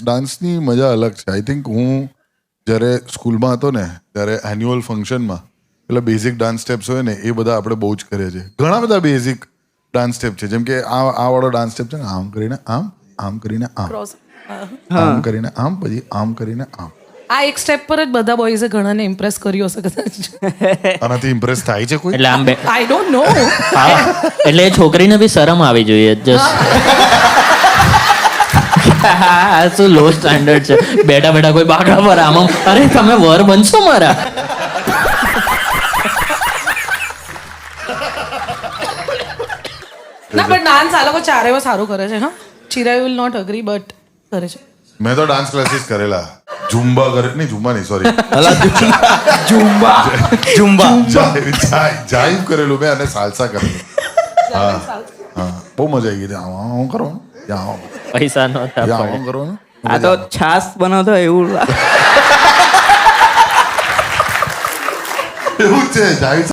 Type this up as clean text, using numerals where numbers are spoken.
ડાન્સની મજા અલગ છે. આઈ થિંક હું જ્યારે સ્કૂલમાં હતો ને ત્યારે એન્યુઅલ ફંક્શનમાં પેલા બેઝિક ડાન્સ સ્ટેપ્સ હોય ને એ બધા આપણે બહુ જ કરીએ છીએ. ઘણા બધા બેઝિક ડાન્સ સ્ટેપ છે, જેમ કે આ વાળો ડાન્સ સ્ટેપ છે ને, આમ કરીને આમ કરીને આમ કરીને આમ, પછી આમ કરીને આમ. આ એક સ્ટેપ પર જ બધા બોયઝે ઘણાને ઇમ્પ્રેસ કર્યો હશે કદાચ. આનાથી ઇમ્પ્રેસ થાય છે કોઈ? એટલે આમ આઈ ડોન્ટ નો. એટલે એ છોકરીને બી શરમ આવી જોઈએ. જસ્ટ શું લો સ્ટાન્ડર્ડ છે. બેઠા બેઠા કોઈ બાકડા પર આમ અરે તમે વર બનશો મારા. ના બટ ડાન્સ આ લોકો ચારેય સારું કરે છે. હા, ચિરાઈ વિલ નોટ અગ્રી બટ કરે છે. મેં તો ડાન્સ ક્લાસીસ કરેલા. ઝુમ્બા કરે નહીં, ઝુમ્બા નહીં, સોરી, જાઈવ કરેલું મેં અને સાલસા કરેલું. હા હા, બહુ મજા આવી ગઈ. આમ કરવાનું, પૈસા નહોતા આમ કરવાનું. આ તો છાસ બનાવતો એવું એવું જ છે જાઈવ.